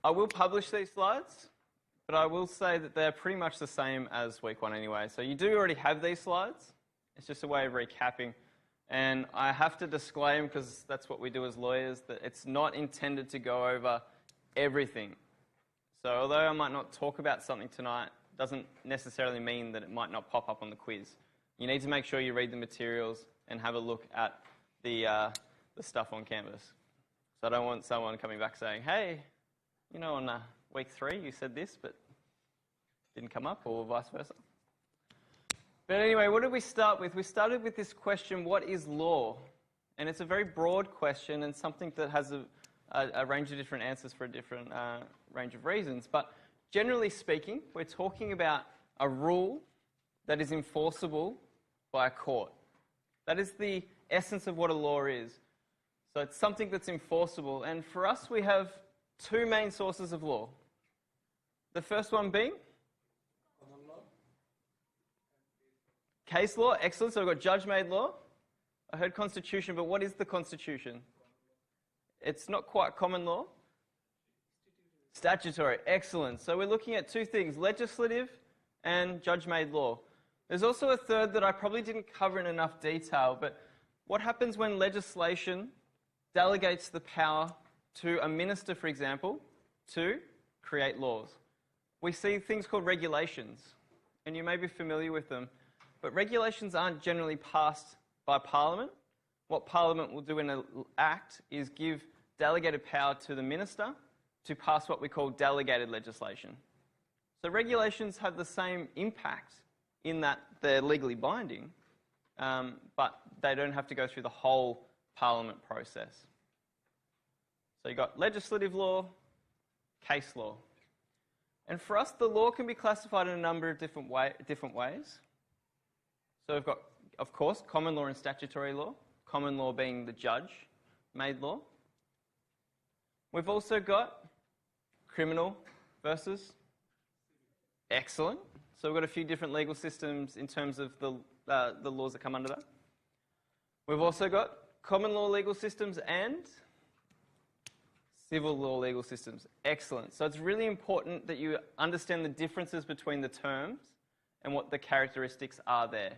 I will publish these slides, but I will say that they're pretty much the same as week 1 anyway. So you do already have these slides. It's just a way of recapping. And I have to disclaim, because that's what we do as lawyers, that it's not intended to go over everything. So although I might not talk about something tonight, doesn't necessarily mean that it might not pop up on the quiz. You need to make sure you read the materials and have a look at the stuff on Canvas. So I don't want someone coming back saying, hey, you know, on week 3 you said this, but didn't come up, or vice versa. But anyway, what did we start with? We started with this question, what is law? And it's a very broad question and something that has a range of different answers for a different range of reasons. But generally speaking, we're talking about a rule that is enforceable by a court. That is the essence of what a law is. So it's something that's enforceable. And for us, we have 2 main sources of law. The first one being? Common law. Case law. Excellent. So we've got judge-made law. I heard constitution, but what is the constitution? It's not quite common law. Statutory. Excellent. So we're looking at 2 things, legislative and judge-made law. There's also a third that I probably didn't cover in enough detail, but what happens when legislation delegates the power to a minister, for example, to create laws? We see things called regulations, and you may be familiar with them, but regulations aren't generally passed by Parliament. What Parliament will do in an act is give delegated power to the minister to pass what we call delegated legislation. So regulations have the same impact in that they're legally binding, but they don't have to go through the whole Parliament process. So you've got legislative law, case law. And for us, the law can be classified in a number of different ways. So we've got, of course, common law and statutory law. Common law being the judge-made law. We've also got criminal versus excellent. So we've got a few different legal systems in terms of the laws that come under that. We've also got common law legal systems and civil law legal systems. Excellent. So it's really important that you understand the differences between the terms and what the characteristics are there.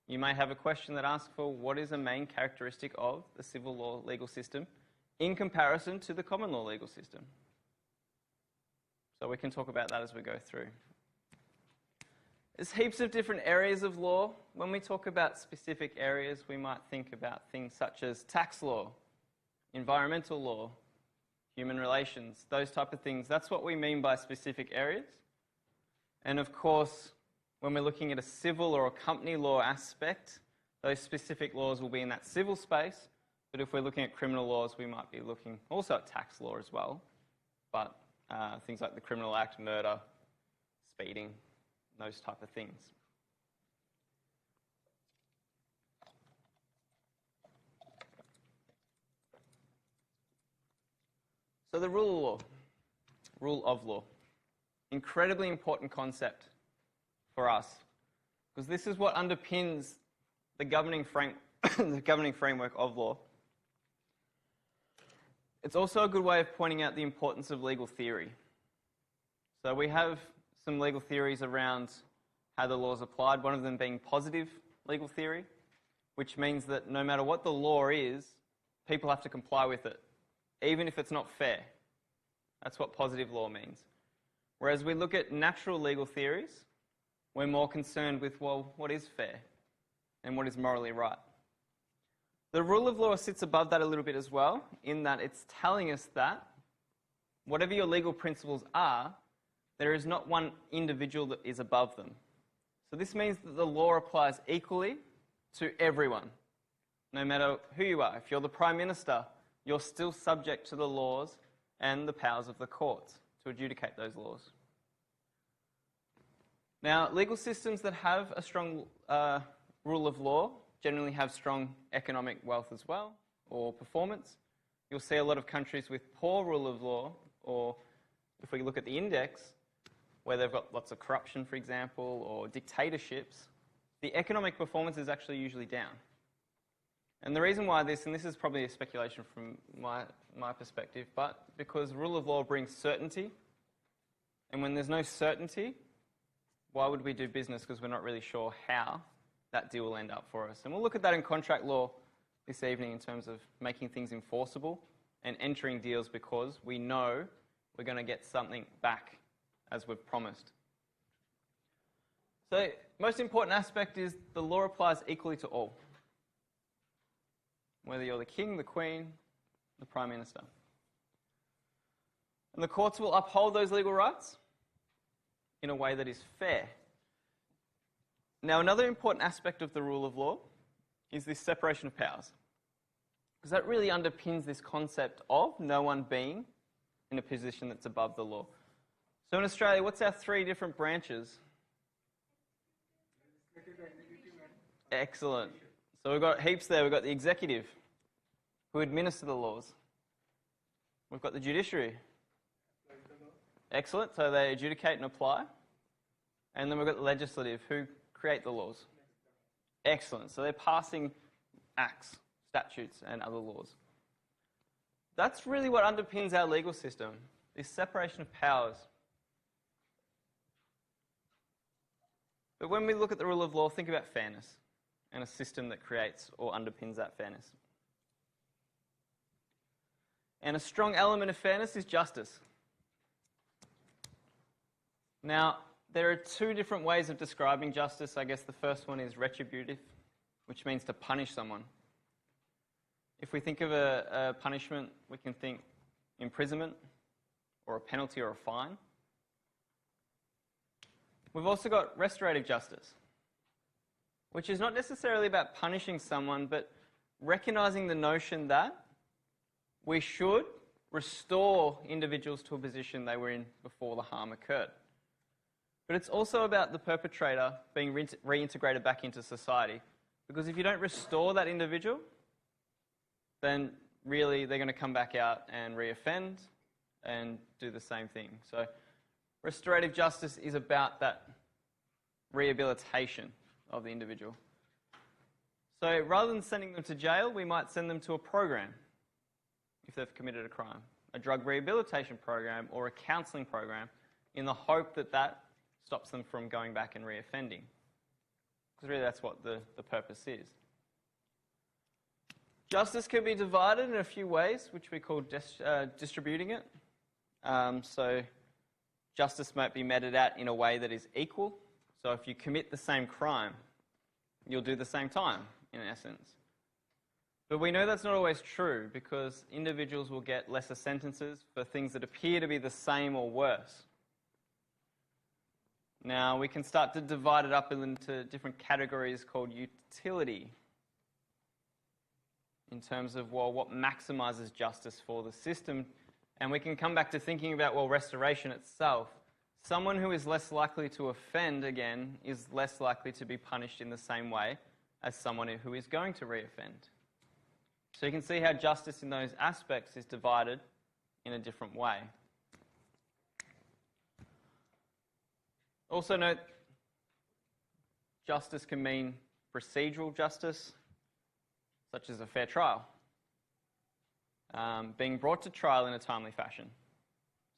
You may have a question that asks for what is a main characteristic of the civil law legal system in comparison to the common law legal system. So we can talk about that as we go through. There's heaps of different areas of law. When we talk about specific areas, we might think about things such as tax law, environmental law, human relations, those type of things. That's what we mean by specific areas. And of course, when we're looking at a civil or a company law aspect, those specific laws will be in that civil space. But if we're looking at criminal laws, we might be looking also at tax law as well. But things like the Criminal Act, murder, speeding, those type of things. So the rule of law, incredibly important concept for us, because this is what underpins the governing framework of law. It's also a good way of pointing out the importance of legal theory. So we have some legal theories around how the law is applied, one of them being positive legal theory, which means that no matter what the law is, people have to comply with it, even if it's not fair. That's what positive law means. Whereas we look at natural legal theories, we're more concerned with, well, what is fair and what is morally right. The rule of law sits above that a little bit as well, in that it's telling us that whatever your legal principles are, there is not one individual that is above them. So this means that the law applies equally to everyone, no matter who you are. If you're the Prime Minister, you're still subject to the laws and the powers of the courts to adjudicate those laws. Now, legal systems that have a strong rule of law generally have strong economic wealth as well, or performance. You'll see a lot of countries with poor rule of law, or if we look at the index, where they've got lots of corruption, for example, or dictatorships, the economic performance is actually usually down. And the reason why this, and this is probably a speculation from my perspective, but because rule of law brings certainty, and when there's no certainty, why would we do business? Because we're not really sure how that deal will end up for us. And we'll look at that in contract law this evening in terms of making things enforceable and entering deals because we know we're going to get something back as we've promised. So, most important aspect is the law applies equally to all, whether you're the king, the queen, the prime minister. And the courts will uphold those legal rights in a way that is fair. Now, another important aspect of the rule of law is this separation of powers, because that really underpins this concept of no one being in a position that's above the law. So in Australia, what's our three different branches? Excellent. So we've got heaps there. We've got the executive, who administer the laws. We've got the judiciary. Excellent. So they adjudicate and apply. And then we've got the legislative, who create the laws. Excellent. So they're passing acts, statutes, and other laws. That's really what underpins our legal system, this separation of powers. But when we look at the rule of law, think about fairness and a system that creates or underpins that fairness. And a strong element of fairness is justice. Now, there are two different ways of describing justice. I guess the first one is retributive, which means to punish someone. If we think of a punishment, we can think imprisonment or a penalty or a fine. We've also got restorative justice, which is not necessarily about punishing someone, but recognising the notion that we should restore individuals to a position they were in before the harm occurred. But it's also about the perpetrator being reintegrated back into society, because if you don't restore that individual, then really they're going to come back out and reoffend and do the same thing. So restorative justice is about that rehabilitation of the individual. So rather than sending them to jail, we might send them to a program if they've committed a crime, a drug rehabilitation program or a counselling program, in the hope that that stops them from going back and reoffending. Because really that's what the purpose is. Justice can be divided in a few ways, which we call distributing it. So justice might be meted out in a way that is equal. So if you commit the same crime, you'll do the same time, in essence. But we know that's not always true, because individuals will get lesser sentences for things that appear to be the same or worse. Now, we can start to divide it up into different categories called utility, in terms of, well, what maximises justice for the system. And we can come back to thinking about, well, restoration itself. Someone who is less likely to offend again is less likely to be punished in the same way as someone who is going to reoffend. So you can see how justice in those aspects is divided in a different way. Also note, justice can mean procedural justice, such as a fair trial, being brought to trial in a timely fashion,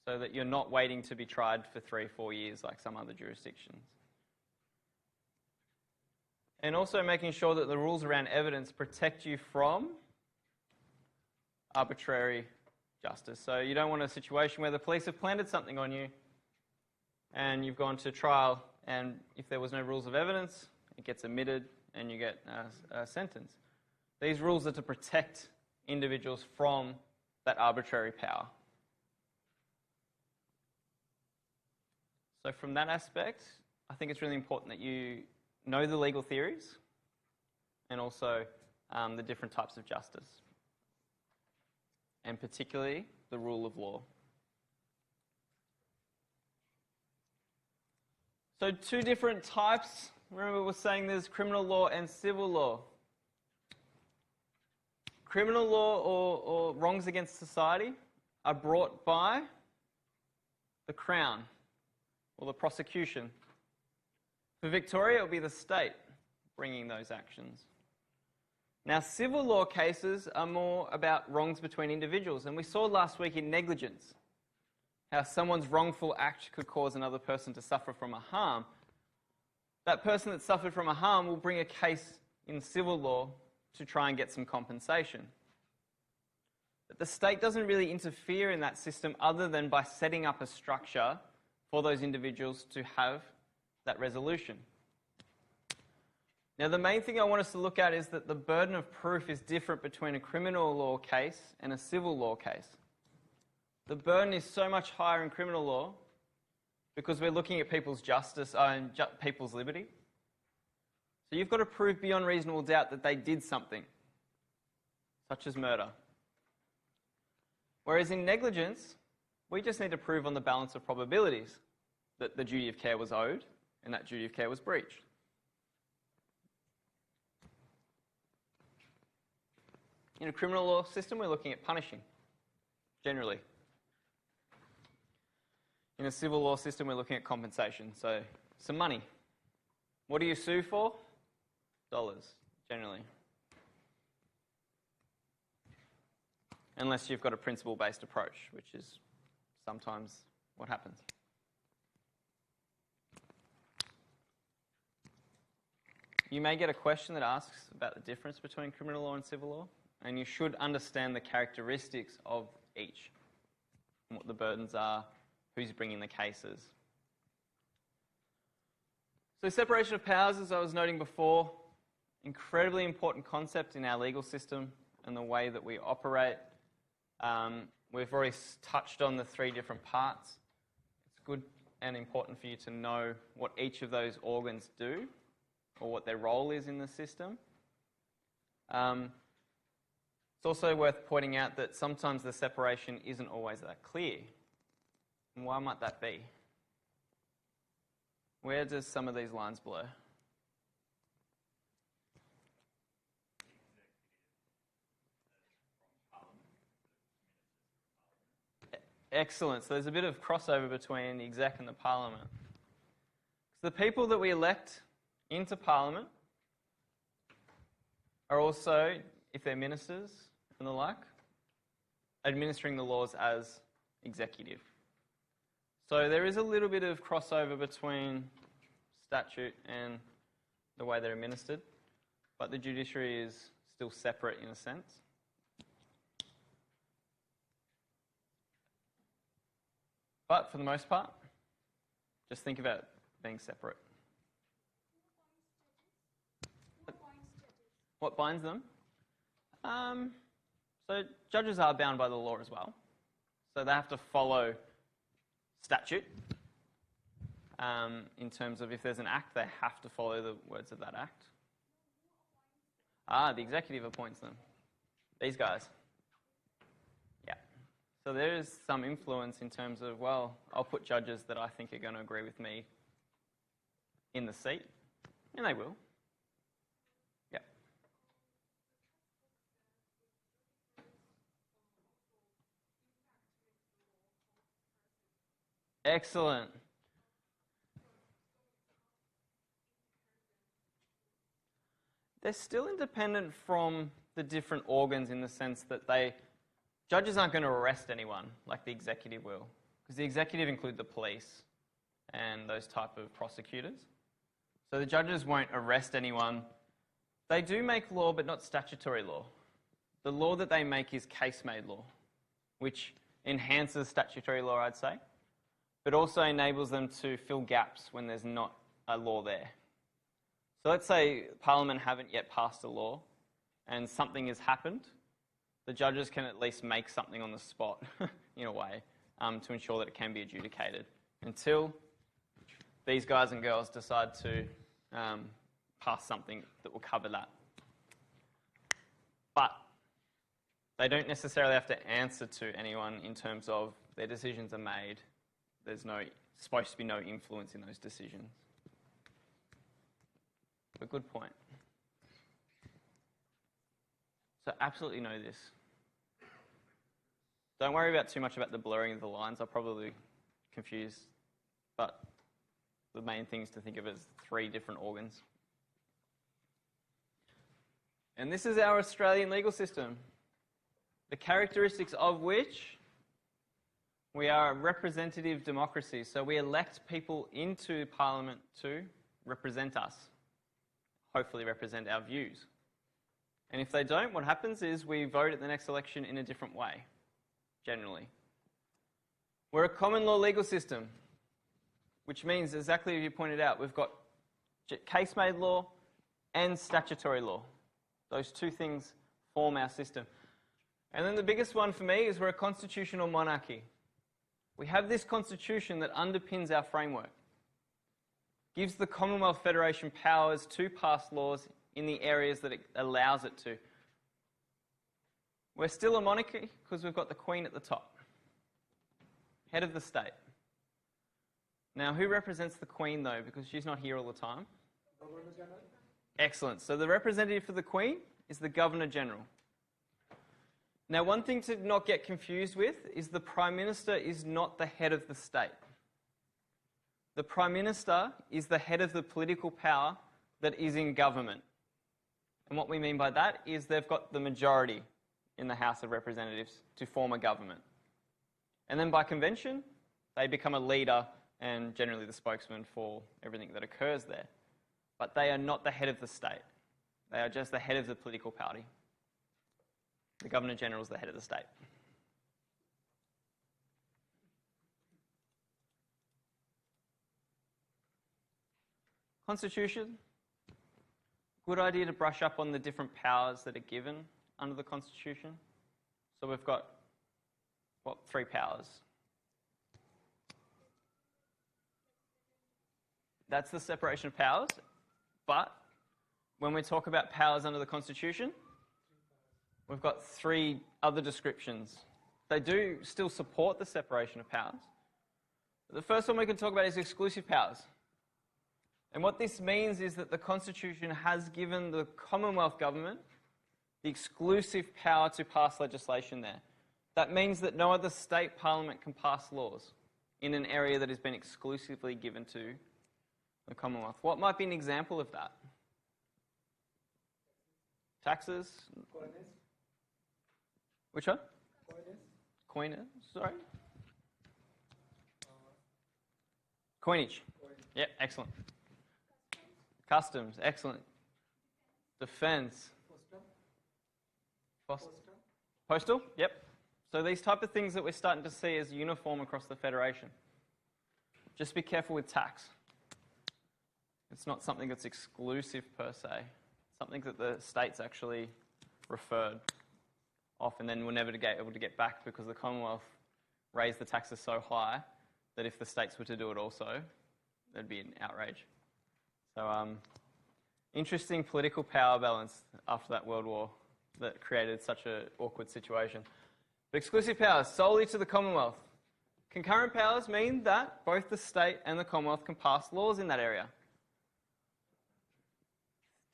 so that you're not waiting to be tried for 3-4 years like some other jurisdictions. And also making sure that the rules around evidence protect you from arbitrary justice. So you don't want a situation where the police have planted something on you and you've gone to trial, and if there was no rules of evidence, it gets omitted and you get a sentence. These rules are to protect individuals from that arbitrary power. So from that aspect, I think it's really important that you know the legal theories and also the different types of justice, and particularly the rule of law. So two different types. Remember, we were saying there's criminal law and civil law. Criminal law or wrongs against society are brought by the Crown or the prosecution. For Victoria, it will be the state bringing those actions. Now, civil law cases are more about wrongs between individuals, and we saw last week in negligence how someone's wrongful act could cause another person to suffer from a harm. That person that suffered from a harm will bring a case in civil law to try and get some compensation. But the state doesn't really interfere in that system other than by setting up a structure for those individuals to have that resolution. Now, the main thing I want us to look at is that the burden of proof is different between a criminal law case and a civil law case. The burden is so much higher in criminal law because we're looking at people's justice and people's liberty. So you've got to prove beyond reasonable doubt that they did something, such as murder. Whereas in negligence, we just need to prove on the balance of probabilities that the duty of care was owed and that duty of care was breached. In a criminal law system, we're looking at punishing, generally. In a civil law system, we're looking at compensation, so some money. What do you sue for? Dollars, generally. Unless you've got a principle-based approach, which is sometimes what happens. You may get a question that asks about the difference between criminal law and civil law, and you should understand the characteristics of each, and what the burdens are, who's bringing the cases. So separation of powers, as I was noting before, incredibly important concept in our legal system and the way that we operate. We've already touched on the three different parts. It's good and important for you to know what each of those organs do or what their role is in the system. It's also worth pointing out that sometimes the separation isn't always that clear. And why might that be? Where does some of these lines blur? Excellent. So there's a bit of crossover between the exec and the parliament. So the people that we elect into parliament are also, if they're ministers and the like, administering the laws as executive. So there is a little bit of crossover between statute and the way they're administered, but the judiciary is still separate in a sense. But for the most part, just think about being separate. What binds them? So judges are bound by the law as well. So they have to follow statute. In terms of if there's an act, they have to follow the words of that act. The executive appoints them. These guys. Yeah. So there is some influence in terms of, well, I'll put judges that I think are going to agree with me in the seat. And they will. Yeah. Excellent. They're still independent from the different organs in the sense that judges aren't going to arrest anyone like the executive will, because the executive include the police and those type of prosecutors. So the judges won't arrest anyone. They do make law, but not statutory law. The law that they make is case-made law, which enhances statutory law, I'd say, but also enables them to fill gaps when there's not a law there. So let's say Parliament haven't yet passed a law and something has happened. The judges can at least make something on the spot, in a way, to ensure that it can be adjudicated until these guys and girls decide to pass something that will cover that. But they don't necessarily have to answer to anyone in terms of their decisions are made. There's supposed to be no influence in those decisions. A good point. So absolutely know this. Don't worry about too much about the blurring of the lines. I'll probably confuse, but the main thing is to think of it as three different organs. And this is our Australian legal system, the characteristics of which we are a representative democracy. So we elect people into Parliament to represent us, hopefully represent our views. And if they don't, what happens is we vote at the next election in a different way, generally. We're a common law legal system, which means, exactly as you pointed out, we've got case-made law and statutory law. Those two things form our system. And then the biggest one for me is we're a constitutional monarchy. We have this constitution that underpins our framework, gives the Commonwealth Federation powers to pass laws in the areas that it allows it to. We're still a monarchy because we've got the Queen at the top, head of the state. Now, who represents the Queen, though, because she's not here all the time? Governor General. Excellent. So the representative for the Queen is the Governor-General. Now, one thing to not get confused with is the Prime Minister is not the head of the state. The Prime Minister is the head of the political power that is in government. And what we mean by that is they've got the majority in the House of Representatives to form a government. And then by convention, they become a leader and generally the spokesman for everything that occurs there. But they are not the head of the state. They are just the head of the political party. The Governor-General is the head of the state. Constitution. Good idea to brush up on the different powers that are given under the Constitution. So we've got, what, 3 powers? That's the separation of powers. But when we talk about powers under the Constitution, we've got 3 other descriptions. They do still support the separation of powers. The first one we can talk about is exclusive powers. And what this means is that the Constitution has given the Commonwealth Government the exclusive power to pass legislation there. That means that no other state parliament can pass laws in an area that has been exclusively given to the Commonwealth. What might be an example of that? Taxes? Coinage. Which one? Coinage. Coinage, sorry? Coinage. Yep, excellent. Customs, excellent. Defence. Postal, yep. So these type of things that we're starting to see as uniform across the Federation. Just be careful with tax. It's not something that's exclusive per se. It's something that the states actually referred off and then were never able to get back because the Commonwealth raised the taxes so high that if the states were to do it also, there'd be an outrage. So interesting political power balance after that World War that created such an awkward situation. But exclusive powers solely to the Commonwealth. Concurrent powers mean that both the state and the Commonwealth can pass laws in that area.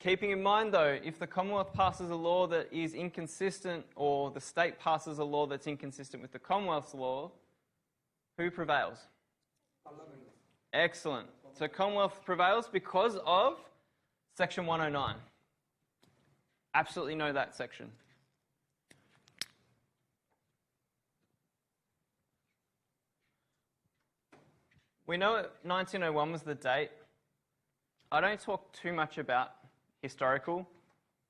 Keeping in mind, though, if the Commonwealth passes a law that is inconsistent or the state passes a law that's inconsistent with the Commonwealth's law, who prevails? Parliament. Excellent. So Commonwealth prevails because of Section 109. Absolutely know that section. We know 1901 was the date. I don't talk too much about historical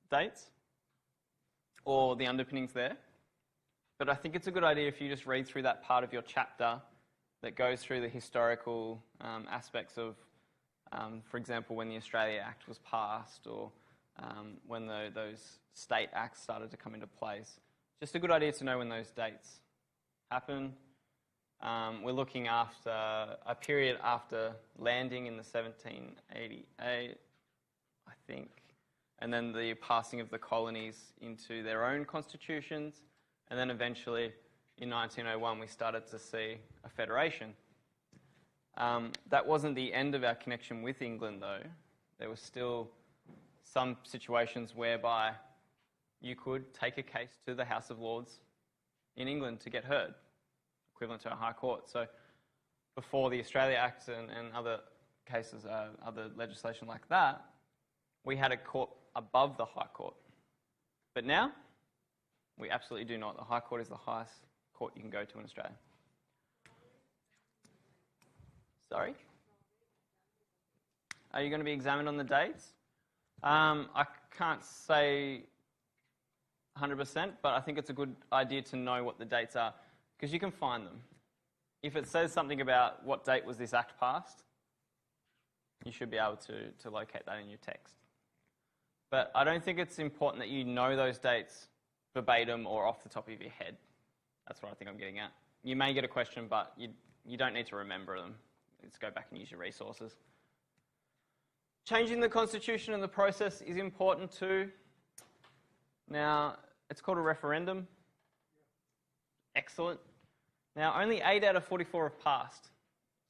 dates or the underpinnings there, but I think it's a good idea if you just read through that part of your chapter that goes through the historical aspects of, for example, when the Australia Act was passed or when those state acts started to come into place. Just a good idea to know when those dates happen. We're looking after a period after landing in the 1788, I think, and then the passing of the colonies into their own constitutions, and then eventually in 1901 we started to see a federation. That wasn't the end of our connection with England, though. There was still some situations whereby you could take a case to the House of Lords in England to get heard, equivalent to a High Court. So before the Australia Act and other cases, other legislation like that, we had a court above the High Court. But now, we absolutely do not. The High Court is the highest court you can go to in Australia. Sorry? Are you going to be examined on the dates? I can't say 100%, but I think it's a good idea to know what the dates are, because you can find them. If it says something about what date was this act passed, you should be able to locate that in your text. But I don't think it's important that you know those dates verbatim or off the top of your head. That's what I think I'm getting at. You may get a question, but you don't need to remember them. Let's go back and use your resources. Changing the constitution and the process is important too. Now, it's called a referendum. Excellent. Now, only 8 out of 44 have passed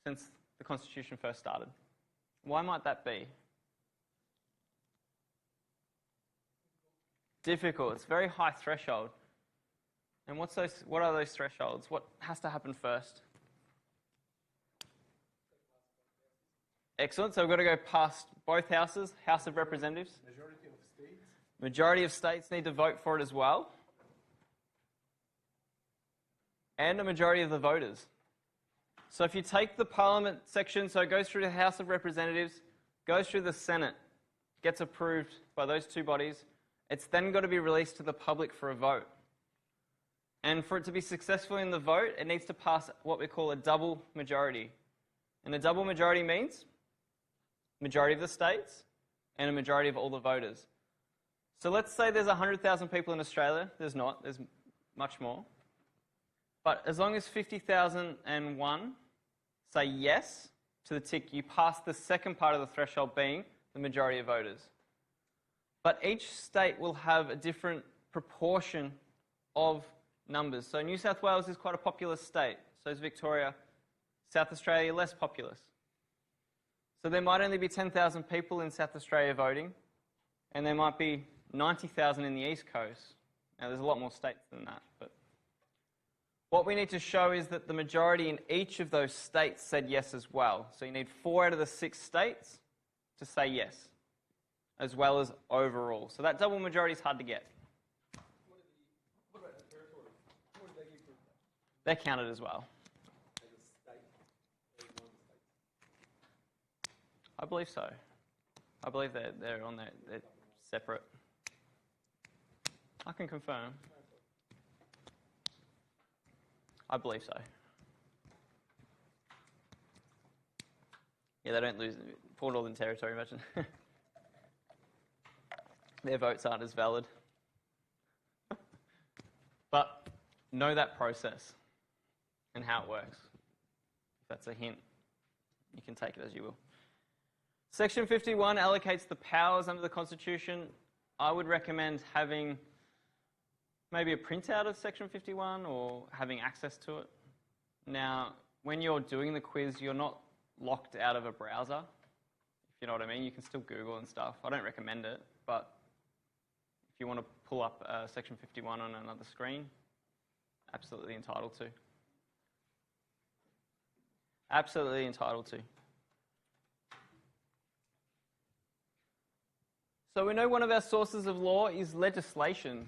since the constitution first started. Why might that be? Difficult. It's a very high threshold. And what are those thresholds? What has to happen first? Excellent. So we've got to go past both houses, House of Representatives. Majority of states. Majority of states need to vote for it as well. And a majority of the voters. So if you take the Parliament section, so it goes through the House of Representatives, goes through the Senate, gets approved by those two bodies, it's then got to be released to the public for a vote. And for it to be successful in the vote, it needs to pass what we call a double majority. And a double majority means majority of the states and a majority of all the voters. So let's say there's 100,000 people in Australia. There's not. There's much more. But as long as 50,001 say yes to the tick, you pass the second part of the threshold being the majority of voters. But each state will have a different proportion of numbers. So New South Wales is quite a populous state. So is Victoria. South Australia, less populous. So there might only be 10,000 people in South Australia voting, and there might be 90,000 in the East Coast. Now, there's a lot more states than that. But what we need to show is that the majority in each of those states said yes as well. So you need 4 out of the 6 states to say yes, as well as overall. So that double majority is hard to get. What about the territory? What did they give for that? They're counted as well. As a state, as one state. I believe so. I believe they're on there. They're separate. I can confirm. I believe so. Yeah, they don't lose Port Northern Territory, imagine. Their votes aren't as valid. But know that process and how it works. If that's a hint, you can take it as you will. Section 51 allocates the powers under the Constitution. I would recommend having maybe a printout of Section 51 or having access to it. Now, when you're doing the quiz, you're not locked out of a browser, if you know what I mean. You can still Google and stuff. I don't recommend it, but if you want to pull up Section 51 on another screen, absolutely entitled to. Absolutely entitled to. So we know one of our sources of law is legislation,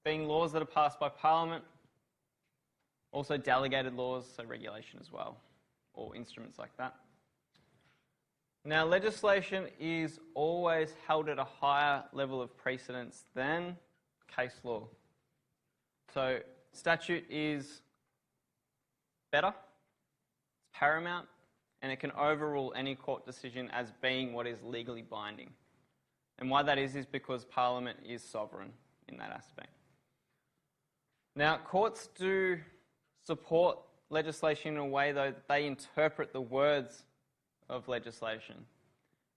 being laws that are passed by Parliament, also delegated laws, so regulation as well, or instruments like that. Now, legislation is always held at a higher level of precedence than case law. So statute is better, it's paramount, and it can overrule any court decision as being what is legally binding. And why that is because Parliament is sovereign in that aspect. Now, courts do support legislation in a way, though, that they interpret the words of legislation.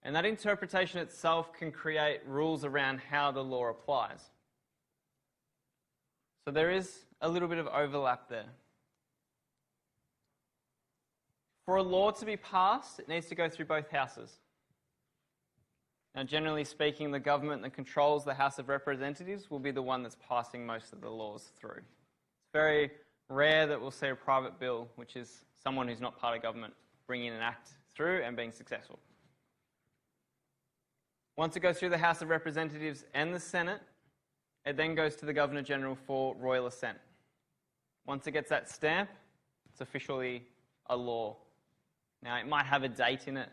And that interpretation itself can create rules around how the law applies. So there is a little bit of overlap there. For a law to be passed, it needs to go through both houses. Now, generally speaking, the government that controls the House of Representatives will be the one that's passing most of the laws through. It's very rare that we'll see a private bill, which is someone who's not part of government, bringing an act through and being successful. Once it goes through the House of Representatives and the Senate, it then goes to the Governor-General for royal assent. Once it gets that stamp, it's officially a law. Now, it might have a date in it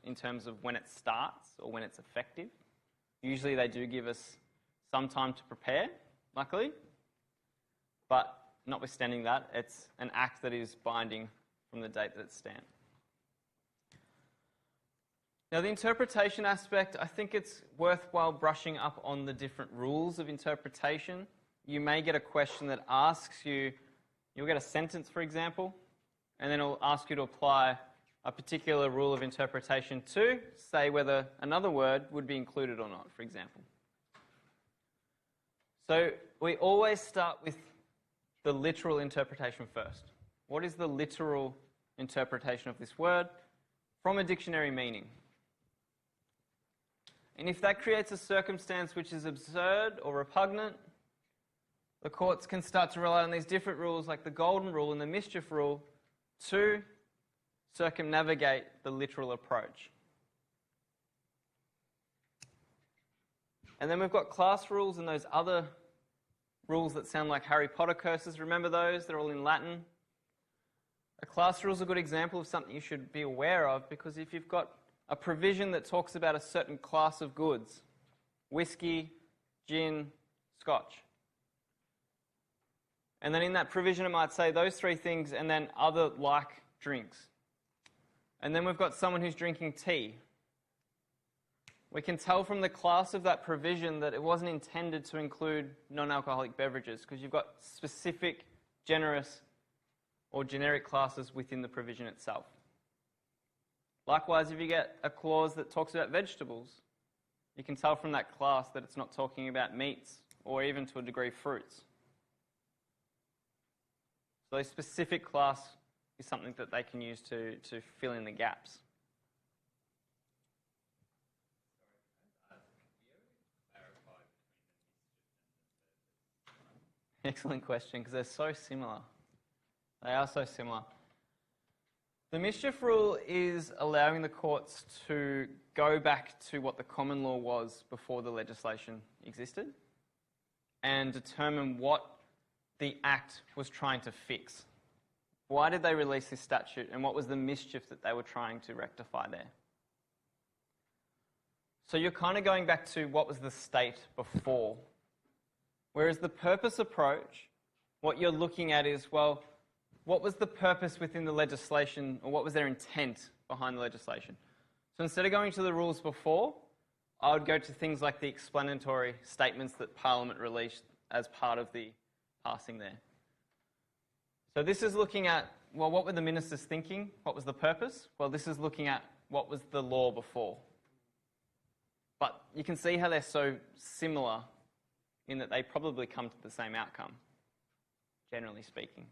in terms of when it starts or when it's effective. Usually they do give us some time to prepare, luckily. But notwithstanding that, it's an act that is binding from the date that it's stamped. Now, the interpretation aspect, I think it's worthwhile brushing up on the different rules of interpretation. You may get a question that asks you, you'll get a sentence, for example, and then it'll ask you to apply a particular rule of interpretation to say whether another word would be included or not, for example. So we always start with the literal interpretation first. What is the literal interpretation of this word from a dictionary meaning? And if that creates a circumstance which is absurd or repugnant, the courts can start to rely on these different rules like the golden rule and the mischief rule to circumnavigate the literal approach. And then we've got class rules and those other rules that sound like Harry Potter curses. Remember those? They're all in Latin. A class rule is a good example of something you should be aware of, because if you've got a provision that talks about a certain class of goods, whiskey, gin, scotch, and then in that provision it might say those three things and then other like drinks. And then we've got someone who's drinking tea. We can tell from the class of that provision that it wasn't intended to include non-alcoholic beverages, because you've got specific, generous, or generic classes within the provision itself. Likewise, if you get a clause that talks about vegetables, you can tell from that class that it's not talking about meats or even to a degree fruits. So a specific class is something that they can use to fill in the gaps. Excellent question, because they're so similar. They are so similar. The mischief rule is allowing the courts to go back to what the common law was before the legislation existed and determine what the Act was trying to fix. Why did they release this statute, and what was the mischief that they were trying to rectify there? So you're kind of going back to what was the state before. Whereas the purpose approach, what you're looking at is, well, what was the purpose within the legislation, or what was their intent behind the legislation? So instead of going to the rules before, I would go to things like the explanatory statements that Parliament released as part of the passing there. So this is looking at, well, what were the ministers thinking? What was the purpose? Well, this is looking at what was the law before. But you can see how they're so similar in that they probably come to the same outcome, generally speaking.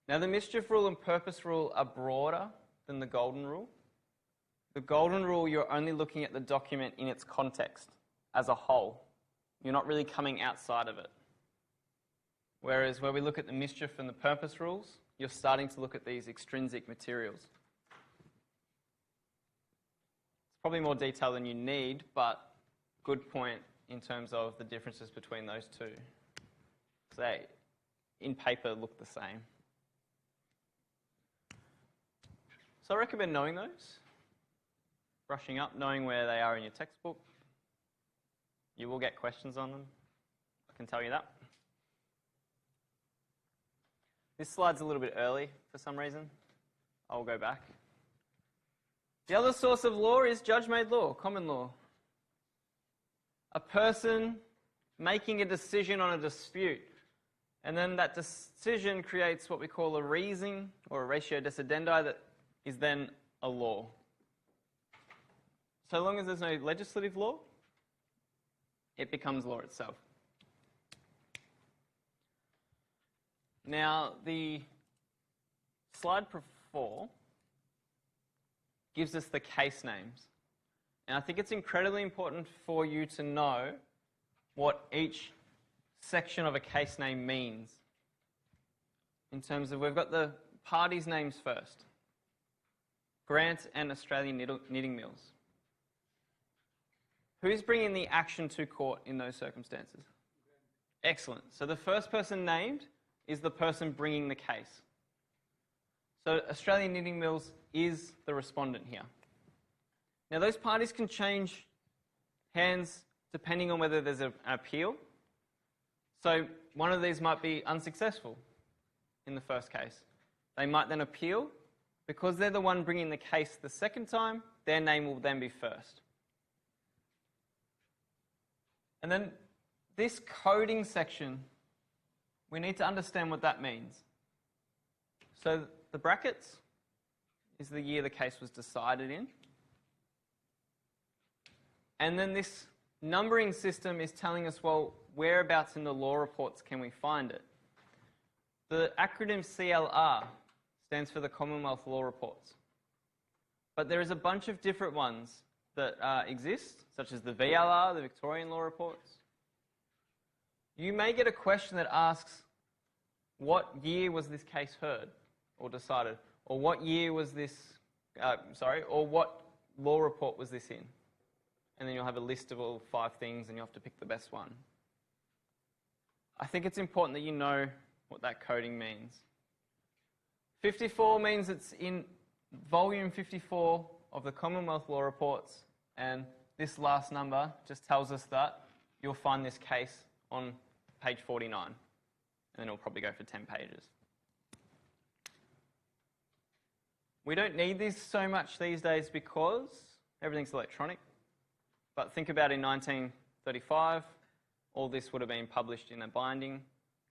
Now, the mischief rule and purpose rule are broader than the golden rule. The golden rule, you're only looking at the document in its context as a whole. You're not really coming outside of it. Whereas where we look at the mischief and the purpose rules, you're starting to look at these extrinsic materials. It's probably more detail than you need, but good point in terms of the differences between those two. They, in paper, look the same. So I recommend knowing those, brushing up, knowing where they are in your textbook. You will get questions on them, I can tell you that. This slide's a little bit early for some reason. I'll go back. The other source of law is judge-made law, common law. A person making a decision on a dispute, and then that decision creates what we call a reasoning or a ratio decidendi that is then a law. So long as there's no legislative law, it becomes law itself. Now, the slide before gives us the case names. And I think it's incredibly important for you to know what each section of a case name means. In terms of, we've got the parties' names first. Grant and Australian Knitting Mills. Who's bringing the action to court in those circumstances? Excellent. So the first person named is the person bringing the case. So Australian Knitting Mills is the respondent here. Now those parties can change hands depending on whether there's an appeal. So one of these might be unsuccessful in the first case. They might then appeal. Because they're the one bringing the case the second time, their name will then be first. And then this coding section, we need to understand what that means. So the brackets is the year the case was decided in. And then this numbering system is telling us, well, whereabouts in the law reports can we find it? The acronym CLR stands for the Commonwealth Law Reports. But there is a bunch of different ones that exist, such as the VLR, the Victorian Law Reports. You may get a question that asks, what year was this case heard or decided? Or what year was this, or what law report was this in? And then you'll have a list of all 5 things and you have to pick the best one. I think it's important that you know what that coding means. 54 means it's in volume 54 of the Commonwealth Law Reports, and this last number just tells us that you'll find this case on page 49, and then it'll probably go for 10 pages. We don't need these so much these days because everything's electronic, but think about in 1935, all this would have been published in a binding,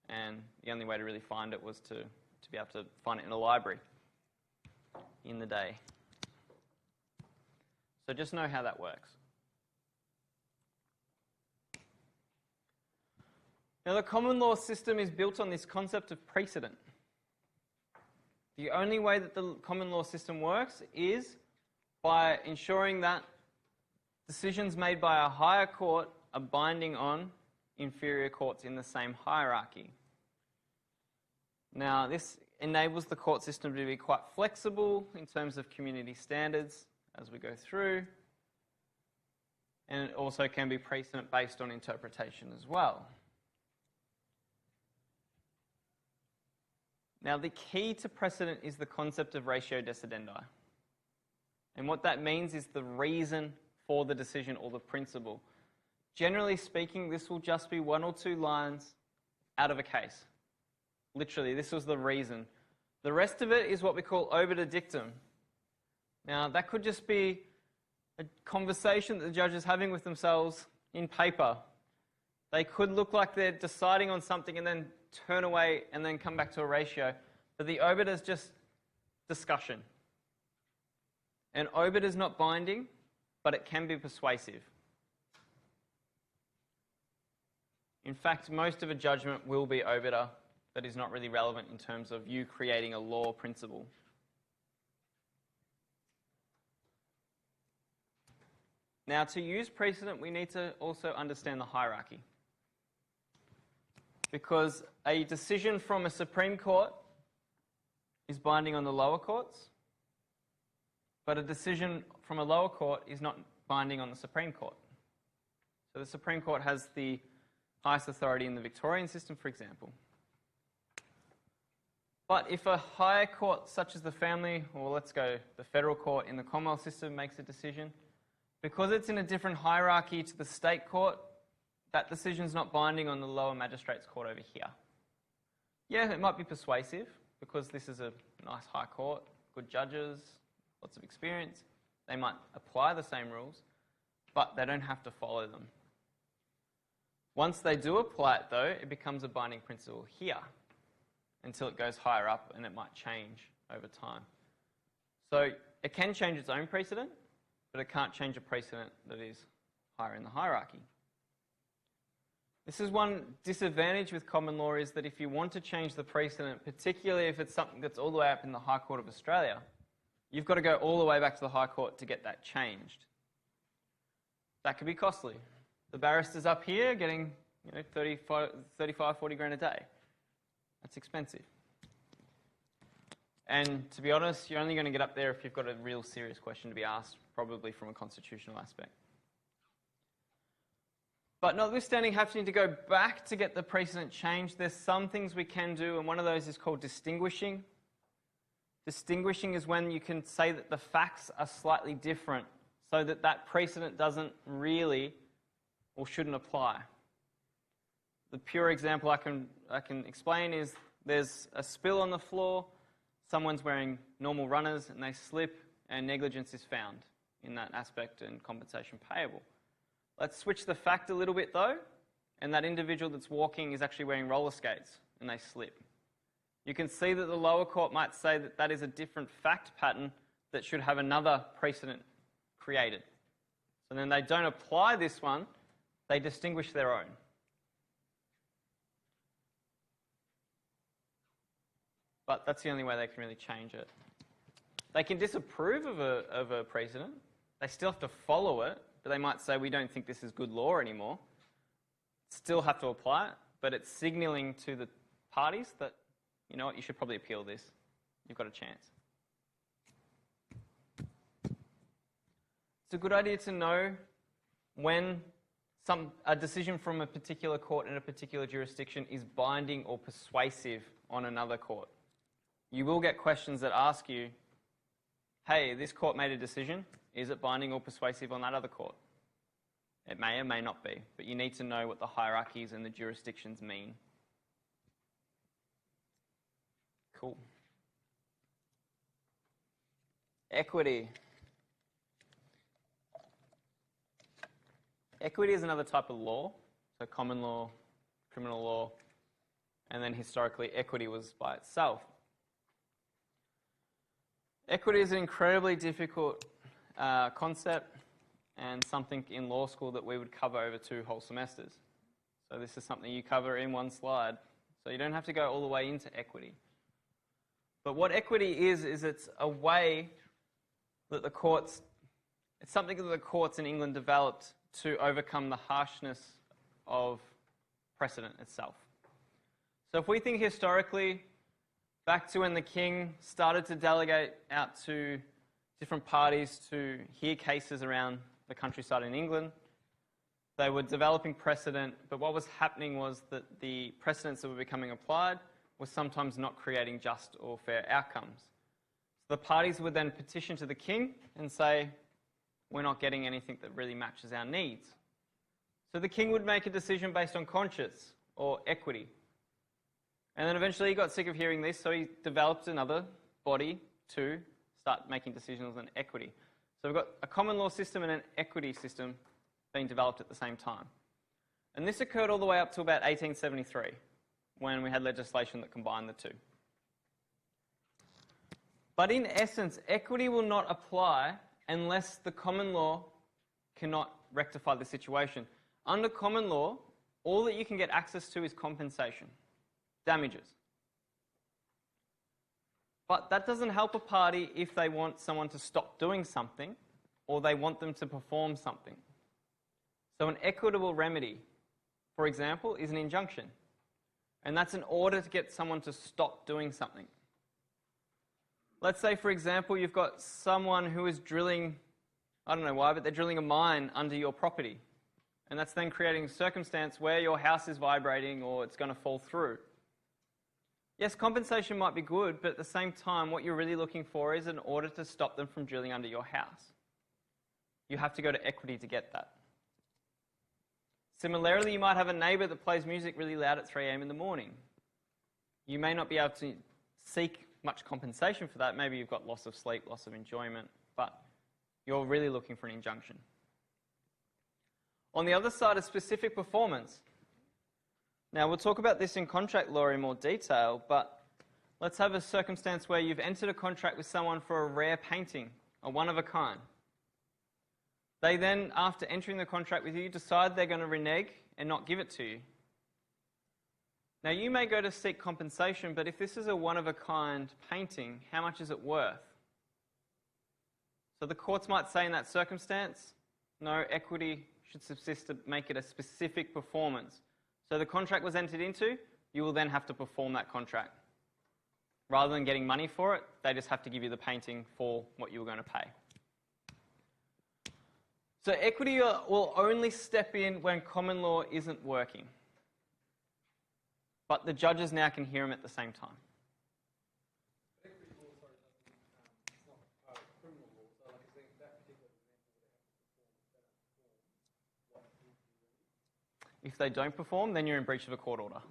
and the only way to really find it was to be able to find it in a library in the day. So just know how that works. Now the common law system is built on this concept of precedent. The only way that the common law system works is by ensuring that decisions made by a higher court are binding on inferior courts in the same hierarchy. Now, this enables the court system to be quite flexible in terms of community standards as we go through, and it also can be precedent based on interpretation as well. Now, the key to precedent is the concept of ratio decidendi. And what that means is the reason for the decision or the principle. Generally speaking, this will just be 1 or 2 lines out of a case. Literally, this was the reason. The rest of it is what we call obiter dictum. Now, that could just be a conversation that the judge is having with themselves in paper. They could look like they're deciding on something and then turn away and then come back to a ratio. But the obiter is just discussion. And obiter is not binding, but it can be persuasive. In fact, most of a judgment will be obiter that is not really relevant in terms of you creating a law principle. Now, to use precedent, we need to also understand the hierarchy. Because a decision from a Supreme Court is binding on the lower courts, but a decision from a lower court is not binding on the Supreme Court. So the Supreme Court has the highest authority in the Victorian system, for example. But if a higher court, such as the family, or let's go the federal court in the Commonwealth system, makes a decision, because it's in a different hierarchy to the state court, that decision is not binding on the lower magistrates court over here. Yeah, it might be persuasive, because this is a nice high court, good judges, lots of experience. They might apply the same rules, but they don't have to follow them. Once they do apply it, though, it becomes a binding principle here, until it goes higher up, and it might change over time. So it can change its own precedent, but it can't change a precedent that is higher in the hierarchy. This is one disadvantage with common law, is that if you want to change the precedent, particularly if it's something that's all the way up in the High Court of Australia, you've got to go all the way back to the High Court to get that changed. That could be costly. The barristers up here getting 35, 40 grand a day. That's expensive. And to be honest, you're only going to get up there if you've got a real serious question to be asked, probably from a constitutional aspect. But notwithstanding having to go back to get the precedent changed, there's some things we can do, and one of those is called distinguishing. Distinguishing is when you can say that the facts are slightly different so that that precedent doesn't really or shouldn't apply. The pure example I can explain is there's a spill on the floor, someone's wearing normal runners and they slip, and negligence is found in that aspect and compensation payable. Let's switch the fact a little bit though, and that individual that's walking is actually wearing roller skates and they slip. You can see that the lower court might say that that is a different fact pattern that should have another precedent created. So then they don't apply this one, they distinguish their own. But that's the only way they can really change it. They can disapprove of a precedent. They still have to follow it, but they might say, we don't think this is good law anymore. Still have to apply it, but it's signalling to the parties that, you know what, you should probably appeal this. You've got a chance. It's a good idea to know when a decision from a particular court in a particular jurisdiction is binding or persuasive on another court. You will get questions that ask you, hey, this court made a decision. Is it binding or persuasive on that other court? It may or may not be, but you need to know what the hierarchies and the jurisdictions mean. Cool. Equity. Equity is another type of law, so common law, criminal law, and then historically equity was by itself. Equity is an incredibly difficult concept and something in law school that we would cover over 2 whole semesters. So this is something you cover in one slide, so you don't have to go all the way into equity. But what equity is it's a way that the courts, it's something that the courts in England developed to overcome the harshness of precedent itself. So if we think historically, back to when the king started to delegate out to different parties to hear cases around the countryside in England, they were developing precedent, but what was happening was that the precedents that were becoming applied were sometimes not creating just or fair outcomes. So the parties would then petition to the king and say, we're not getting anything that really matches our needs. So the king would make a decision based on conscience or equity. And then eventually he got sick of hearing this, so he developed another body to start making decisions on equity. So we've got a common law system and an equity system being developed at the same time. And this occurred all the way up to about 1873, when we had legislation that combined the two. But in essence, equity will not apply unless the common law cannot rectify the situation. Under common law, all that you can get access to is compensation, damages. But that doesn't help a party if they want someone to stop doing something or they want them to perform something. So an equitable remedy, for example, is an injunction. And that's in order to get someone to stop doing something. Let's say, for example, you've got someone who is drilling, I don't know why, but they're drilling a mine under your property. And that's then creating a circumstance where your house is vibrating or it's going to fall through. Yes, compensation might be good, but at the same time, what you're really looking for is an order to stop them from drilling under your house. You have to go to equity to get that. Similarly, you might have a neighbour that plays music really loud at 3 a.m. in the morning. You may not be able to seek much compensation for that. Maybe you've got loss of sleep, loss of enjoyment, but you're really looking for an injunction. On the other side is specific performance. Now, we'll talk about this in contract law in more detail, but let's have a circumstance where you've entered a contract with someone for a rare painting, a one of a kind. They then, after entering the contract with you, decide they're going to renege and not give it to you. Now, you may go to seek compensation, but if this is a one-of-a-kind painting, how much is it worth? So the courts might say in that circumstance, no, equity should subsist to make it a specific performance. So the contract was entered into, you will then have to perform that contract. Rather than getting money for it, they just have to give you the painting for what you were going to pay. So equity will only step in when common law isn't working. But the judges now can hear them at the same time. Equity law, sorry, it's not part of criminal law, so like I think that particular example, If they don't perform, then you're in breach of a court order.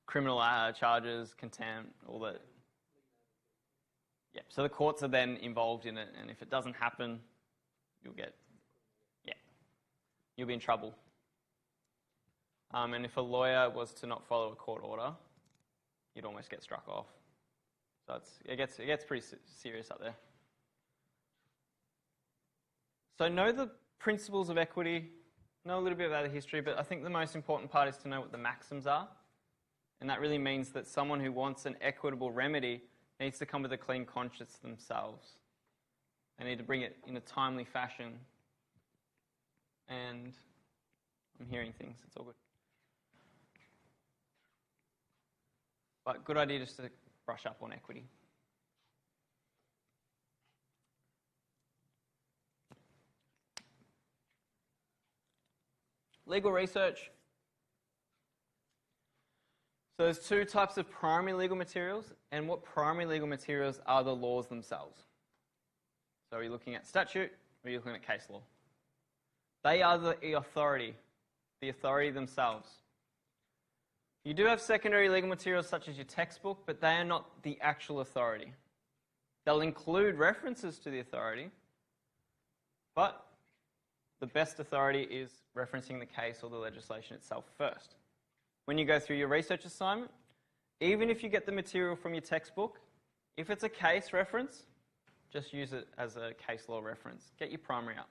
Criminal charges, contempt, all that. Yeah, so the courts are then involved in it, and if it doesn't happen, you'll be in trouble. And if a lawyer was to not follow a court order, you'd almost get struck off. So it gets pretty serious up there. So know the principles of equity, know a little bit about the history, but I think the most important part is to know what the maxims are. And that really means that someone who wants an equitable remedy needs to come with a clean conscience themselves. They need to bring it in a timely fashion. And I'm hearing things, it's all good. But good idea just to brush up on equity. Legal research. So there's two types of primary legal materials, and what primary legal materials are the laws themselves. So are you looking at statute, or are you looking at case law? They are the authority themselves. You do have secondary legal materials such as your textbook, but they are not the actual authority. They'll include references to the authority, but the best authority is referencing the case or the legislation itself first. When you go through your research assignment, even if you get the material from your textbook, if it's a case reference, just use it as a case law reference. Get your primary up.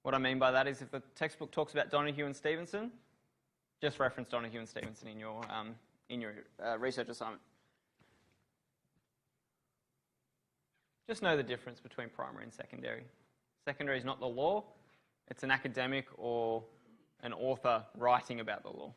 What I mean by that is if the textbook talks about Donoghue and Stevenson, just reference Donoghue and Stevenson in your research assignment. Just know the difference between primary and secondary. Secondary is not the law, it's an academic or an author writing about the law.